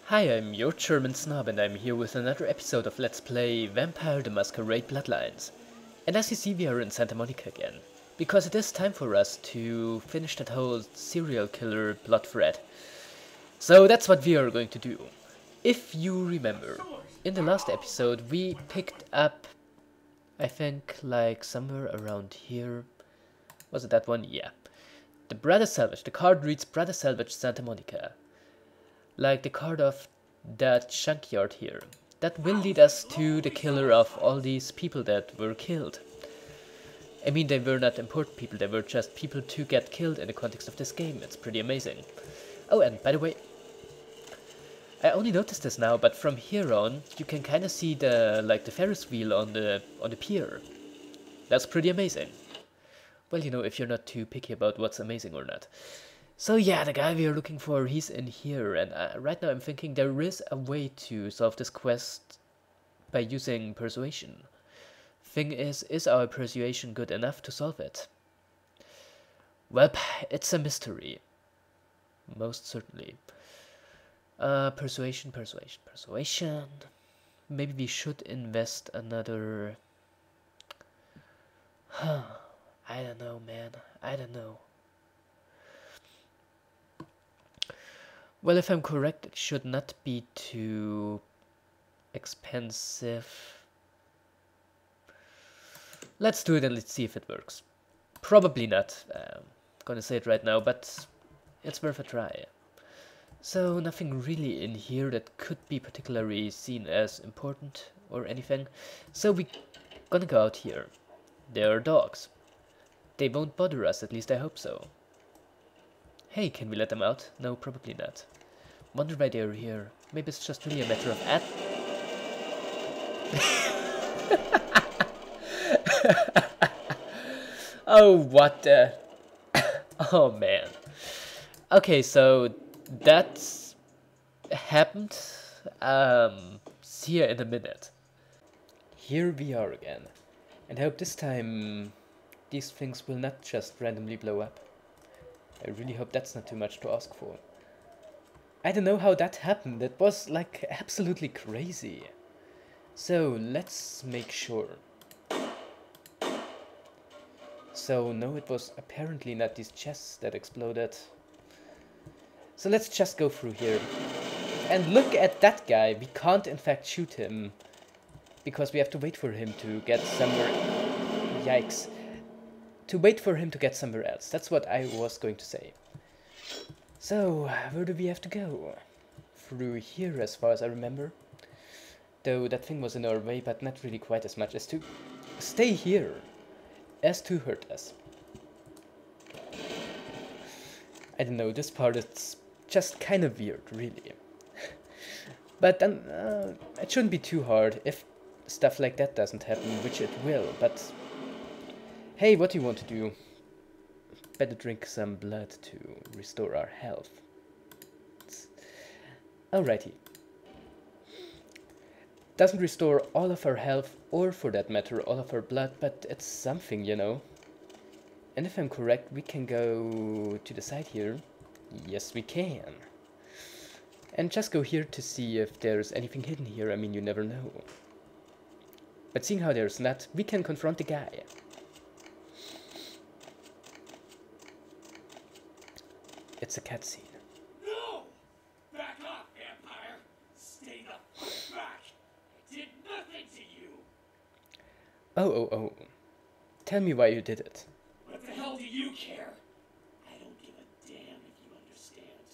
Hi, I'm your German Snob and I'm here with another episode of Let's Play Vampire the Masquerade Bloodlines. And as you see, we are in Santa Monica again, because it is time for us to finish that whole serial killer blood thread. So that's what we are going to do. If you remember, in the last episode we picked up, I think, like somewhere around here. Was it that one? Yeah. The Brother Salvage. The card reads Brother Salvage Santa Monica. Like the card of that junkyard here. That will lead us to the killer of all these people that were killed. I mean, they were not important people, they were just people to get killed in the context of this game. It's pretty amazing. Oh, and by the way, I only noticed this now, but from here on, you can kind of see the Ferris wheel on the pier. That's pretty amazing. Well, you know, if you're not too picky about what's amazing or not. So yeah, the guy we are looking for, he's in here, and right now I'm thinking there is a way to solve this quest by using persuasion. Thing is our persuasion good enough to solve it? Well, it's a mystery. Most certainly. Persuasion. Maybe we should invest another... I don't know, man. I don't know. Well, if I'm correct, it should not be too expensive. Let's do it and let's see if it works. Probably not. Gonna say it right now, but it's worth a try. So nothing really in here that could be particularly seen as important or anything. So we gonna go out here. There are dogs. They won't bother us, at least I hope so. Hey, can we let them out? No, probably not. Wonder why they're here. Maybe it's just really a matter of Oh, what the... Oh, man. Okay, so that's happened. See you in a minute. Here we are again. And I hope this time these things will not just randomly blow up. I really hope that's not too much to ask for. I don't know how that happened. It was like absolutely crazy. So let's make sure. So no, it was apparently not these chests that exploded. So let's just go through here. And look at that guy. We can't in fact shoot him, because we have to wait for him to get somewhere. Yikes. To wait for him to get somewhere else. That's what I was going to say. So, where do we have to go? Through here, as far as I remember. Though that thing was in our way, but not really quite as much as to stay here. As to hurt us. I don't know, this part is just kind of weird, really. But then, it shouldn't be too hard if stuff like that doesn't happen, which it will, but... Hey, what do you want to do? Better drink some blood to restore our health. Alrighty. Doesn't restore all of our health, or for that matter, all of our blood, but it's something, you know. And if I'm correct, we can go to the side here. Yes, we can. And just go here to see if there's anything hidden here. I mean, you never know. But seeing how there's not, we can confront the guy. It's a cutscene. No! Back off, vampire! Stay the fuck back! I did nothing to you! Oh. Tell me why you did it. What the hell do you care? I don't give a damn if you understand.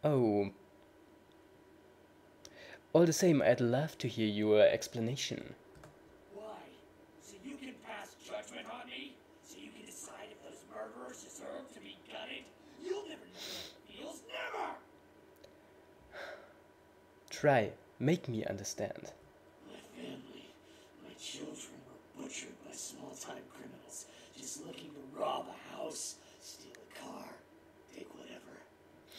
Oh. All the same, I'd love to hear your explanation. Why? So you can pass judgment on me? So you can decide if those murderers deserve to be gutted? You'll never know how it feels, never! Try, make me understand. My family, my children were butchered by small-time criminals just looking to rob a house, steal a car, take whatever.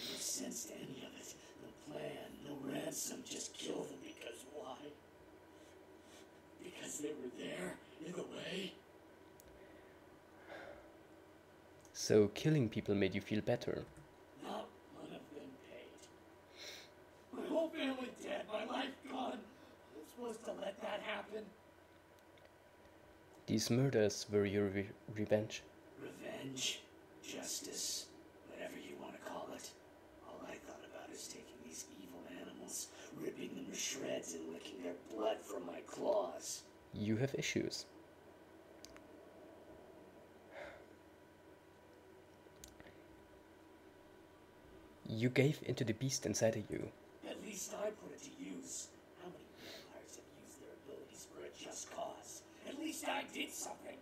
No sense to any of it. No plan, no ransom, just kill them because why? Because they were there, in the way? So killing people made you feel better. Not one of them paid. whole family dead, my life gone. I'm supposed to let that happen. These murders were your revenge. Revenge, justice, whatever you want to call it. All I thought about is taking these evil animals, ripping them to shreds and licking their blood from my claws. You have issues. You gave into the beast inside of you. At least I put it to use. How many vampires have used their abilities for a just cause? At least I did something.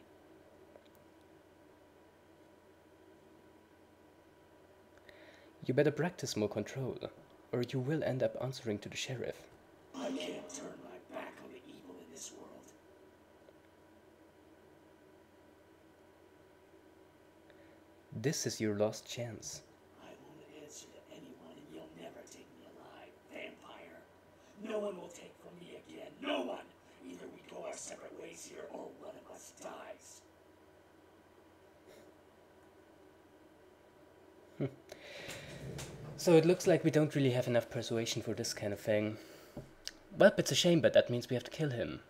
You better practice more control, or you will end up answering to the sheriff. I can't turn my back on the evil in this world. This is your last chance. I won't answer to anyone and you'll never take me alive, vampire. No one will take from me again. No one! Either we go our separate ways here or one of us dies. So it looks like we don't really have enough persuasion for this kind of thing. Well, it's a shame, but that means we have to kill him.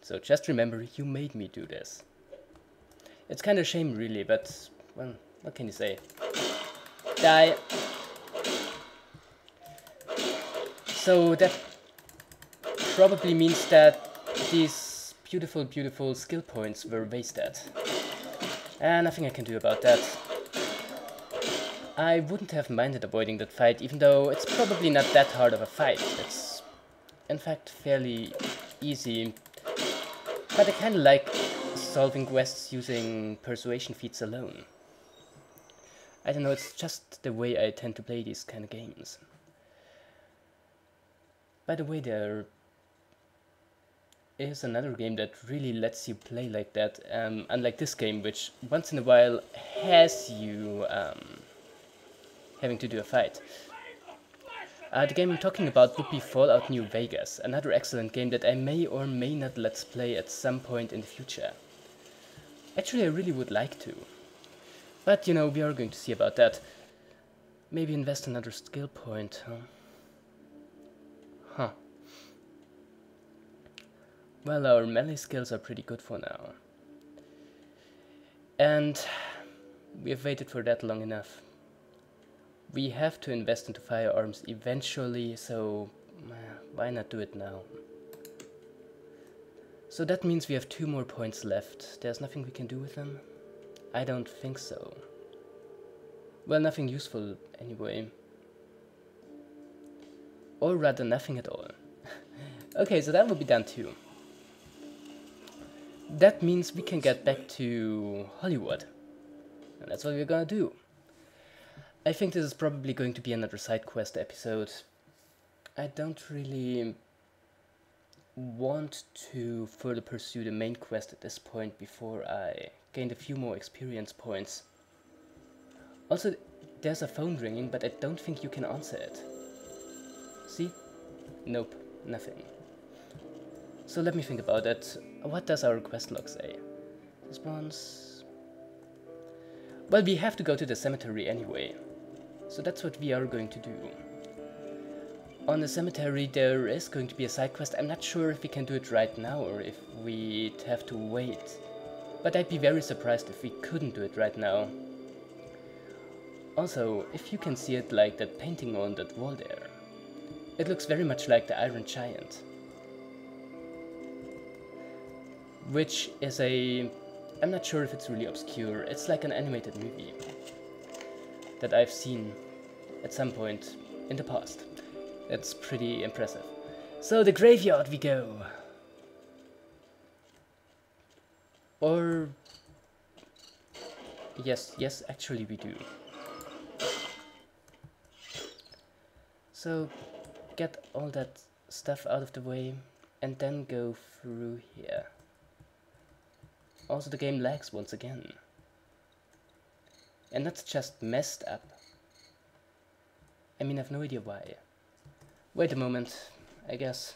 So just remember, you made me do this. It's kind of a shame, really, but, well, what can you say? Die! So that probably means that these beautiful, beautiful skill points were wasted. And nothing I can do about that. I wouldn't have minded avoiding that fight, even though it's probably not that hard of a fight. It's, in fact, fairly easy. But I kinda like solving quests using persuasion feats alone. I don't know, it's just the way I tend to play these kind of games. By the way, there is another game that really lets you play like that, unlike this game, which once in a while has you having to do a fight. The game I'm talking about would be Fallout New Vegas, another excellent game that I may or may not let's play at some point in the future. Actually, I really would like to. But, you know, we are going to see about that. Maybe invest another skill point, huh? Huh. Well, our melee skills are pretty good for now. And we have waited for that long enough. We have to invest into firearms eventually, so why not do it now? So that means we have 2 more points left. There's nothing we can do with them? I don't think so. Well, nothing useful anyway. Or rather, nothing at all. Okay, so that will be done too. That means we can get back to Hollywood. And that's what we're gonna do. I think this is probably going to be another side quest episode. I don't really want to further pursue the main quest at this point before I gained a few more experience points. Also, there's a phone ringing, but I don't think you can answer it. See? Nope, nothing. So let me think about it. What does our quest log say? Response... Well, we have to go to the cemetery anyway. So that's what we are going to do. On the cemetery there is going to be a side quest. I'm not sure if we can do it right now or if we'd have to wait. But I'd be very surprised if we couldn't do it right now. Also, if you can see it like that painting on that wall there. It looks very much like the Iron Giant. Which is a... I'm not sure if it's really obscure. It's like an animated movie that I've seen at some point in the past. It's pretty impressive. So the graveyard we go. Or... Yes, actually we do. So get all that stuff out of the way and then go through here. Also the game lags once again. And that's just messed up. I mean, I have no idea why. Wait a moment, I guess.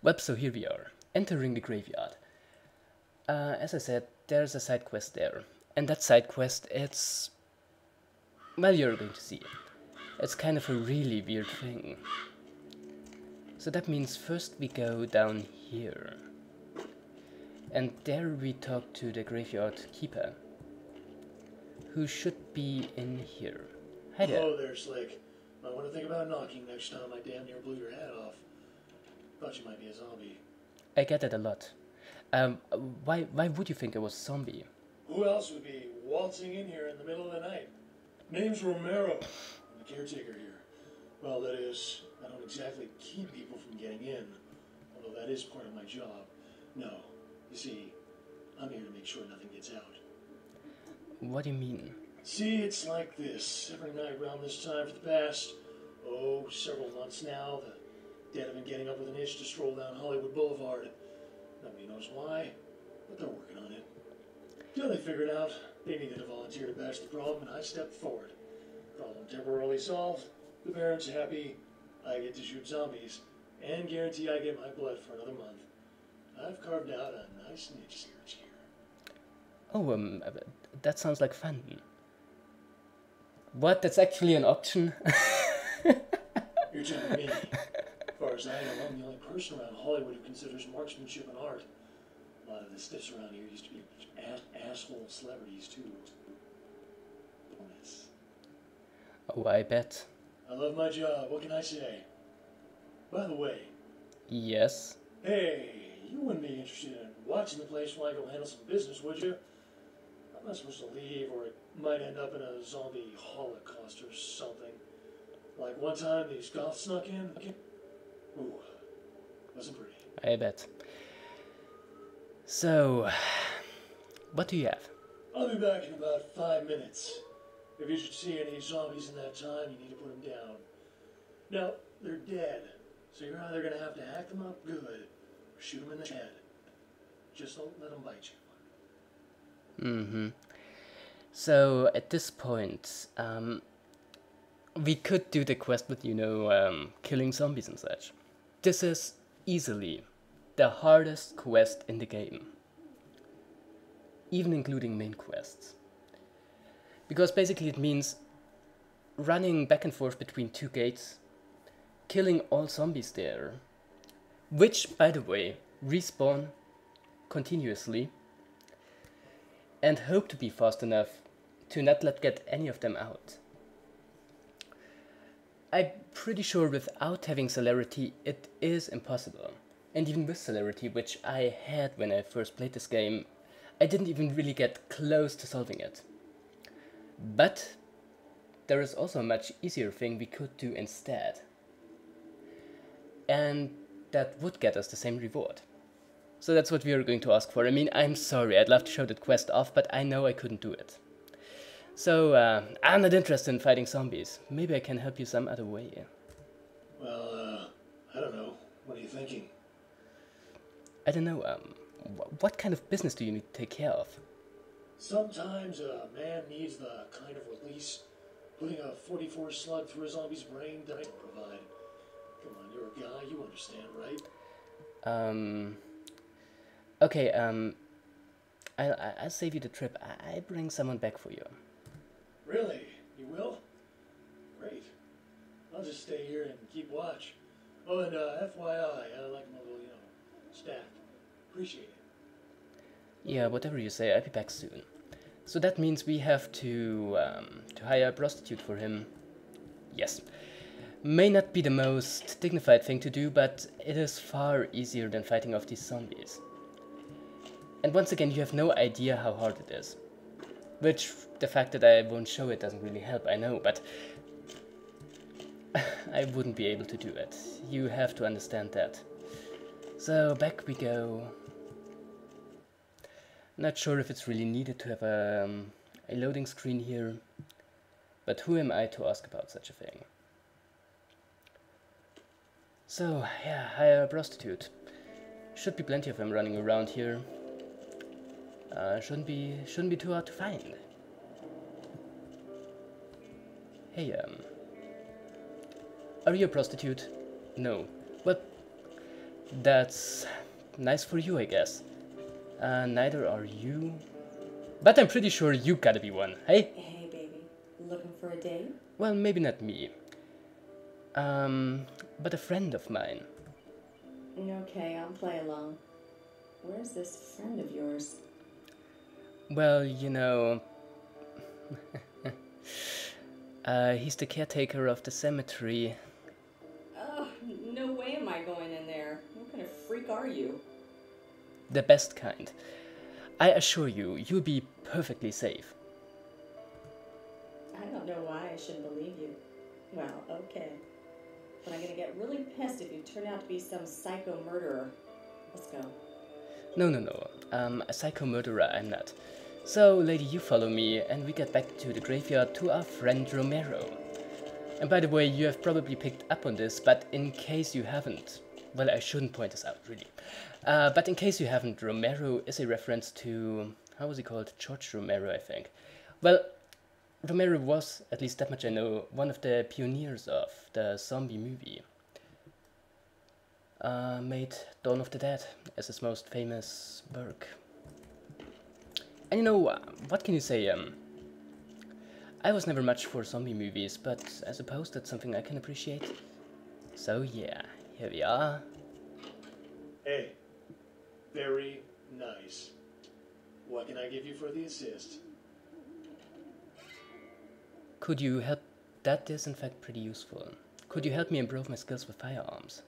Well, so here we are, entering the graveyard. As I said, there's a side quest there. And that side quest, it's... well, you're going to see. It's kind of a really weird thing. So that means first we go down here. And there we talk to the graveyard keeper, who should be in here. Hi there. Hello there, Slick. Might want to think about knocking next time I damn near blew your head off. Thought you might be a zombie. I get that a lot. Why would you think I was a zombie? Who else would be waltzing in here in the middle of the night? Name's Romero. I'm the caretaker here. Well, that is, I don't exactly keep people from getting in, although that is part of my job. No, you see, I'm here to make sure nothing gets out. What do you mean? See, it's like this. Every night around this time for the past, several months now, the dead have been getting up with an itch to stroll down Hollywood Boulevard. Nobody knows why, but they're working on it. Till they figured out they needed a volunteer to patch the problem, and I stepped forward. Problem temporarily solved. The parents happy. I get to shoot zombies, and guarantee I get my blood for another month. I've carved out a nice niche here. Oh, that sounds like fun. What? That's actually an option? You're telling me. As far as I know, I'm the only person around Hollywood who considers marksmanship an art. A lot of the stiffs around here used to be asshole celebrities, too. Bonus. Oh, I bet. I love my job, what can I say? By the way, Yes. hey, you wouldn't be interested in watching the place while I go handle some business, would you? I'm not supposed to leave, or it might end up in a zombie holocaust or something. Like one time these goths snuck in. Ooh, wasn't pretty. I bet. So, what do you have? I'll be back in about 5 minutes. If you should see any zombies in that time, you need to put them down. Now, they're dead, so you're either gonna have to hack them up good, or shoot them in the head. Just don't let them bite you. Mm-hmm. So, at this point, we could do the quest with, killing zombies and such. This is easily the hardest quest in the game. Even including main quests. Because basically it means running back and forth between two gates, killing all zombies there, which, by the way, respawn continuously, and hope to be fast enough to not let get any of them out. I'm pretty sure without having celerity it is impossible. And even with celerity, which I had when I first played this game, I didn't even really get close to solving it. But there is also a much easier thing we could do instead. And that would get us the same reward. So that's what we are going to ask for. I mean, I'm sorry, I'd love to show that quest off, but I know I couldn't do it. So, I'm not interested in fighting zombies. Maybe I can help you some other way. Well, I don't know. What are you thinking? I don't know, what kind of business do you need to take care of? Sometimes a man needs the kind of release putting a 44 slug through a zombie's brain that I can provide. Come on, you're a guy, you understand, right? Okay, I'll save you the trip. I bring someone back for you. Really? You will? Great. I'll just stay here and keep watch. Oh, and FYI, I like my little, stacked. Appreciate it. Yeah, whatever you say, I'll be back soon. So that means we have to hire a prostitute for him. Yes. May not be the most dignified thing to do, but it is far easier than fighting off these zombies. And once again, you have no idea how hard it is. Which, the fact that I won't show it doesn't really help, I know, but I wouldn't be able to do it. You have to understand that. So, back we go. Not sure if it's really needed to have a loading screen here, but who am I to ask about such a thing? So, yeah, hire a prostitute. Should be plenty of them running around here. Shouldn't be too hard to find. Hey, are you a prostitute? No. Well, that's nice for you, I guess. Neither are you. But I'm pretty sure you gotta be one, hey? Hey, baby. Looking for a date? Well, maybe not me. But a friend of mine. Okay, I'll play along. Where's this friend of yours? Well, you know, he's the caretaker of the cemetery. Oh, no way am I going in there. What kind of freak are you? The best kind. I assure you, you'll be perfectly safe. I don't know why I shouldn't believe you. Well, okay. But I'm gonna get really pissed if you turn out to be some psycho murderer. Let's go. No. A psycho murderer I'm not. So, lady, you follow me, and we get back to the graveyard to our friend Romero. And by the way, you have probably picked up on this, but in case you haven't, well, I shouldn't point this out, really. But in case you haven't, Romero is a reference to, how was he called? George Romero, I think. Well, Romero was, at least that much I know, one of the pioneers of the zombie movie. Made Dawn of the Dead as his most famous work. And you know, what can you say? I was never much for zombie movies, but I suppose that's something I can appreciate. So yeah, here we are. Hey, very nice. What can I give you for the assist? Could you help? That is in fact pretty useful. Could you help me improve my skills with firearms?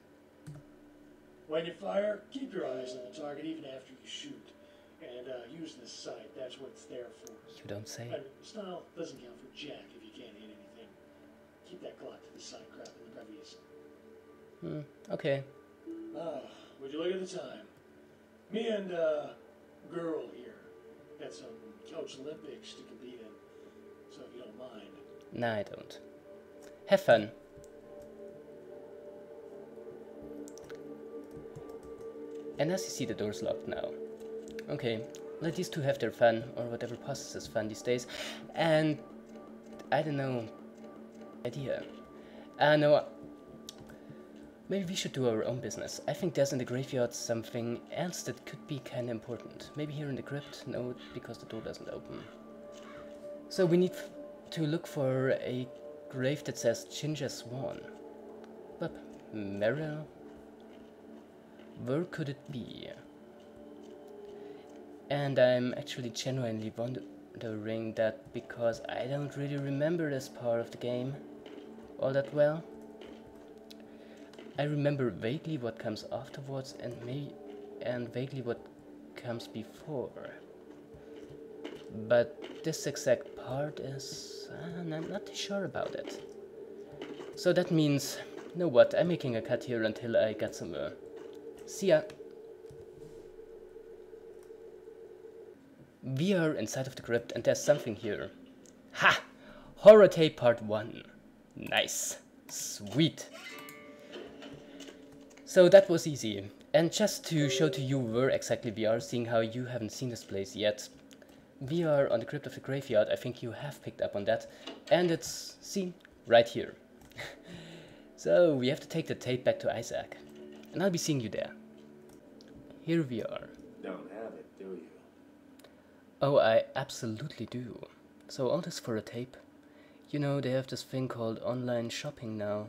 When you fire, keep your eyes on the target even after you shoot. And use this sight, that's what it's there for. You don't say. And style doesn't count for jack if you can't hit anything. Keep that Glock to the side, crap in the brevies. Okay. Would you look at the time? Me and, girl here got some Couch Olympics to compete in. So if you don't mind. Nah, I don't. Have fun. And as you see, the door's locked now. Okay, let these two have their fun, or whatever passes as fun these days. And I don't know. Idea. No. Maybe we should do our own business. I think there's in the graveyard something else that could be kinda important. Maybe here in the crypt? No, because the door doesn't open. So we need to look for a grave that says Ginger Swan. But Meryl? Where could it be? And I'm actually genuinely wondering that because I don't really remember this part of the game all that well. I remember vaguely what comes afterwards and vaguely what comes before. But this exact part is... I'm not too sure about it. So that means, you know what, I'm making a cut here until I get somewhere. See ya! We are inside of the crypt and there's something here. Ha! Horror Tape Part 1. Nice. Sweet. So that was easy. And just to show to you where exactly we are, seeing how you haven't seen this place yet. We are on the crypt of the graveyard, I think you have picked up on that. And it's, see, right here. So we have to take the tape back to Isaac. And I'll be seeing you there. Here we are. Don't have it, do you? Oh, I absolutely do. So all this for a tape? You know, they have this thing called online shopping now.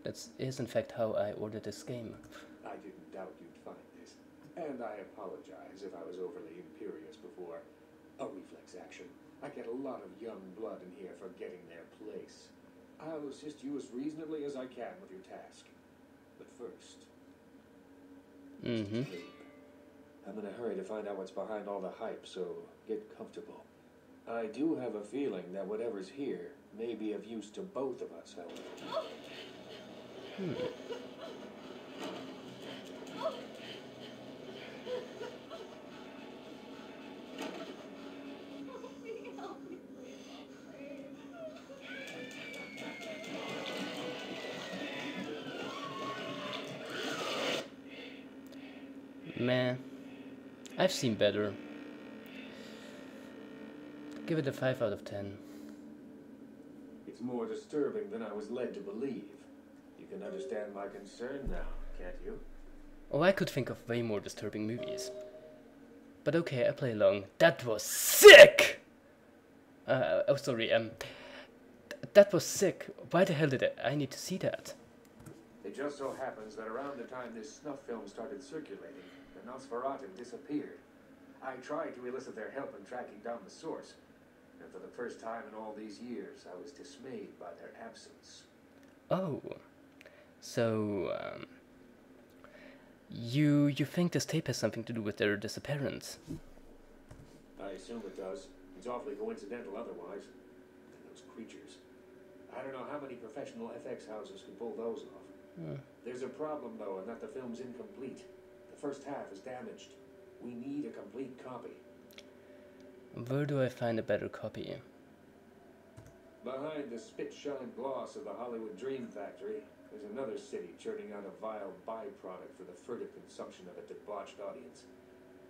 That is in fact how I ordered this game. I didn't doubt you'd find this. And I apologize if I was overly imperious before. A reflex action. I get a lot of young blood in here forgetting their place. I'll assist you as reasonably as I can with your task. But first... tape. I'm in a hurry to find out what's behind all the hype, so get comfortable. I do have a feeling that whatever's here may be of use to both of us, however. Meh. I've seen better. Give it a 5 out of 10. It's more disturbing than I was led to believe. You can understand my concern now, can't you? Oh, I could think of way more disturbing movies. But okay, I play along. That was sick! Oh, sorry, That was sick. Why the hell did I need to see that? It just so happens that around the time this snuff film started circulating, the Nosferatu disappeared. I tried to elicit their help in tracking down the source, and for the first time in all these years, I was dismayed by their absence. Oh, so you think this tape has something to do with their disappearance? I assume it does. It's awfully coincidental otherwise. And those creatures. I don't know how many professional FX houses could pull those off. There's a problem, though, in that the film's incomplete. The first half is damaged. We need a complete copy. Where do I find a better copy? Behind the spit-shine gloss of the Hollywood Dream Factory, there's another city churning out a vile byproduct for the furtive consumption of a debauched audience.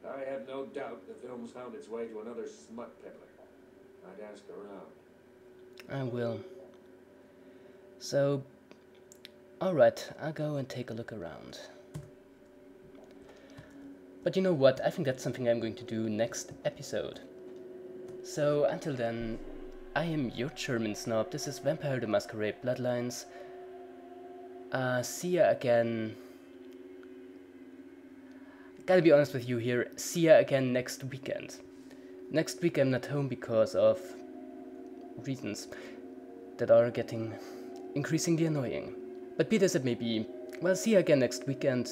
I have no doubt the film's found its way to another smut peddler. I'd ask around. I will. So, alright, I'll go and take a look around. But you know what, I think that's something I'm going to do next episode. So, until then, I am your German snob. This is Vampire the Masquerade Bloodlines. See ya again. Gotta be honest with you here, see ya again next weekend. Next week I'm not home because of reasons that are getting increasingly annoying. But be this as it may be, well, see ya again next weekend.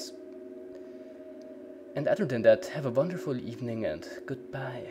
And other than that, have a wonderful evening and goodbye.